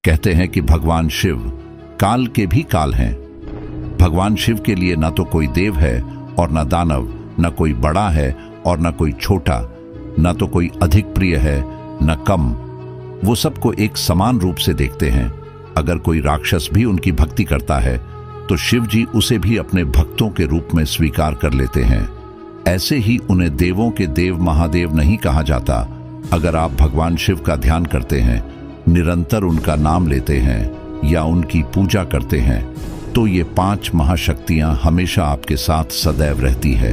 कहते हैं कि भगवान शिव काल के भी काल हैं। भगवान शिव के लिए न तो कोई देव है और न दानव, न कोई बड़ा है और न कोई छोटा, न तो कोई अधिक प्रिय है न कम। वो सबको एक समान रूप से देखते हैं। अगर कोई राक्षस भी उनकी भक्ति करता है तो शिव जी उसे भी अपने भक्तों के रूप में स्वीकार कर लेते हैं। ऐसे ही उन्हें देवों के देव महादेव नहीं कहा जाता। अगर आप भगवान शिव का ध्यान करते हैं, निरंतर उनका नाम लेते हैं या उनकी पूजा करते हैं, तो ये 5 महाशक्तियां हमेशा आपके साथ सदैव रहती है,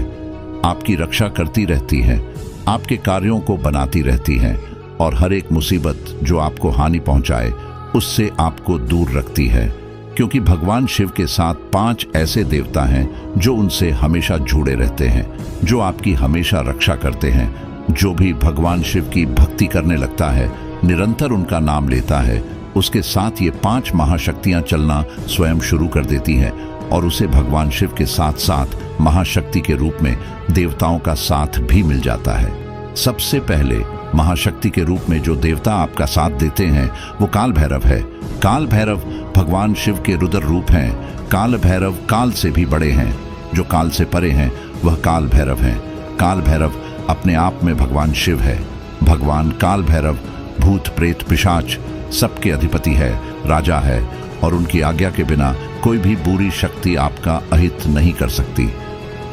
आपकी रक्षा करती रहती हैं, आपके कार्यों को बनाती रहती हैं और हर एक मुसीबत जो आपको हानि पहुंचाए उससे आपको दूर रखती है। क्योंकि भगवान शिव के साथ 5 ऐसे देवता हैं जो उनसे हमेशा जुड़े रहते हैं, जो आपकी हमेशा रक्षा करते हैं। जो भी भगवान शिव की भक्ति करने लगता है, निरंतर उनका नाम लेता है, उसके साथ ये 5 महाशक्तियां चलना स्वयं शुरू कर देती हैं और उसे भगवान शिव के साथ साथ महाशक्ति के रूप में देवताओं का साथ भी मिल जाता है। सबसे पहले महाशक्ति के रूप में जो देवता आपका साथ देते हैं वो काल भैरव है। काल भैरव भगवान शिव के रुद्र रूप हैं। काल भैरव काल से भी बड़े हैं। जो काल से परे हैं वह काल भैरव हैं। काल भैरव अपने आप में भगवान शिव है। भगवान काल भैरव भूत प्रेत पिशाच सबके अधिपति है, राजा है और उनकी आज्ञा के बिना कोई भी बुरी शक्ति आपका अहित नहीं कर सकती।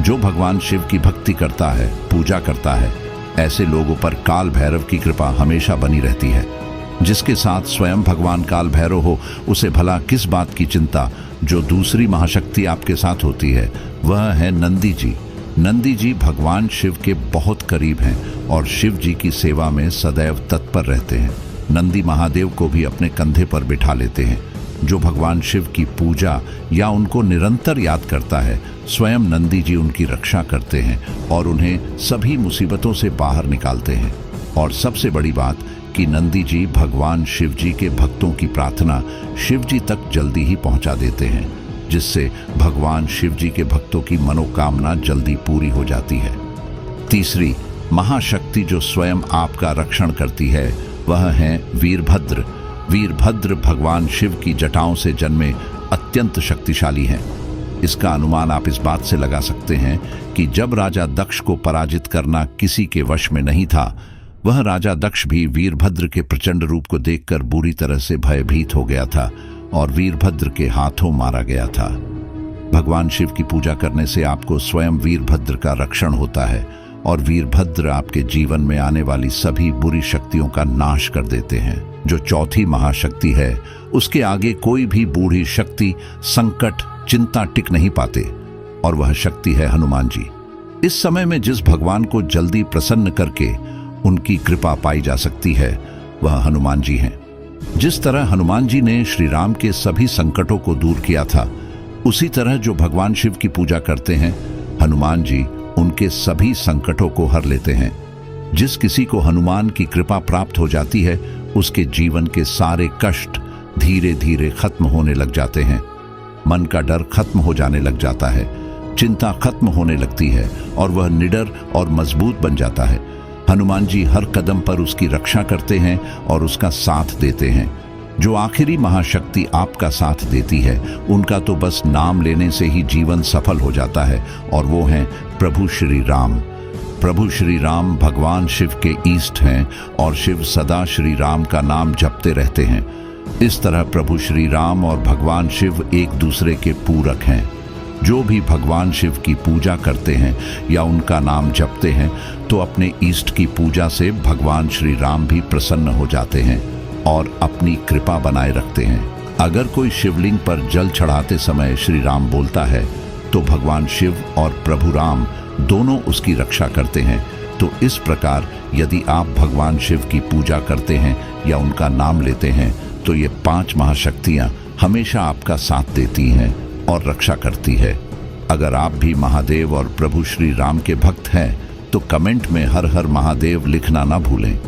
जो भगवान शिव की भक्ति करता है, पूजा करता है, ऐसे लोगों पर काल भैरव की कृपा हमेशा बनी रहती है। जिसके साथ स्वयं भगवान काल भैरव हो, उसे भला किस बात की चिंता। जो दूसरी महाशक्ति आपके साथ होती है वह है नंदी जी। नंदी जी भगवान शिव के बहुत करीब हैं और शिव जी की सेवा में सदैव तत्पर रहते हैं। नंदी महादेव को भी अपने कंधे पर बिठा लेते हैं। जो भगवान शिव की पूजा या उनको निरंतर याद करता है, स्वयं नंदी जी उनकी रक्षा करते हैं और उन्हें सभी मुसीबतों से बाहर निकालते हैं। और सबसे बड़ी बात कि नंदी जी भगवान शिव जी के भक्तों की प्रार्थना शिव जी तक जल्दी ही पहुंचा देते हैं, जिससे भगवान शिव जी के भक्तों की मनोकामना जल्दी पूरी हो जाती है। तीसरी महाशक्ति जो स्वयं आपका रक्षण करती है वह है वीरभद्र। वीरभद्र भगवान शिव की जटाओं से जन्मे अत्यंत शक्तिशाली हैं। इसका अनुमान आप इस बात से लगा सकते हैं कि जब राजा दक्ष को पराजित करना किसी के वश में नहीं था, वह राजा दक्ष भी वीरभद्र के प्रचंड रूप को देखकर बुरी तरह से भयभीत हो गया था और वीरभद्र के हाथों मारा गया था। भगवान शिव की पूजा करने से आपको स्वयं वीरभद्र का रक्षण होता है और वीरभद्र आपके जीवन में आने वाली सभी बुरी शक्तियों का नाश कर देते हैं। जो चौथी महाशक्ति है, उसके आगे कोई भी बूढ़ी शक्ति, संकट, चिंता टिक नहीं पाते और वह शक्ति है हनुमान जी। इस समय में जिस भगवान को जल्दी प्रसन्न करके उनकी कृपा पाई जा सकती है वह हनुमान जी हैं। जिस तरह हनुमान जी ने श्री राम के सभी संकटों को दूर किया था, उसी तरह जो भगवान शिव की पूजा करते हैं, हनुमान जी उनके सभी संकटों को हर लेते हैं। जिस किसी को हनुमान की कृपा प्राप्त हो जाती है, उसके जीवन के सारे कष्ट धीरे धीरे खत्म होने लग जाते हैं। मन का डर खत्म हो जाने लग जाता है, चिंता खत्म होने लगती है और वह निडर और मजबूत बन जाता है। हनुमान जी हर कदम पर उसकी रक्षा करते हैं और उसका साथ देते हैं। जो आखिरी महाशक्ति आपका साथ देती है, उनका तो बस नाम लेने से ही जीवन सफल हो जाता है और वो हैं प्रभु श्री राम। प्रभु श्री राम भगवान शिव के ईष्ट हैं और शिव सदा श्री राम का नाम जपते रहते हैं। इस तरह प्रभु श्री राम और भगवान शिव एक दूसरे के पूरक हैं। जो भी भगवान शिव की पूजा करते हैं या उनका नाम जपते हैं, तो अपने ईष्ट की पूजा से भगवान श्री राम भी प्रसन्न हो जाते हैं और अपनी कृपा बनाए रखते हैं। अगर कोई शिवलिंग पर जल चढ़ाते समय श्री राम बोलता है, तो भगवान शिव और प्रभु राम दोनों उसकी रक्षा करते हैं। तो इस प्रकार यदि आप भगवान शिव की पूजा करते हैं या उनका नाम लेते हैं, तो ये 5 महाशक्तियां हमेशा आपका साथ देती हैं और रक्षा करती है। अगर आप भी महादेव और प्रभु श्री राम के भक्त हैं, तो कमेंट में हर हर महादेव लिखना ना भूलें।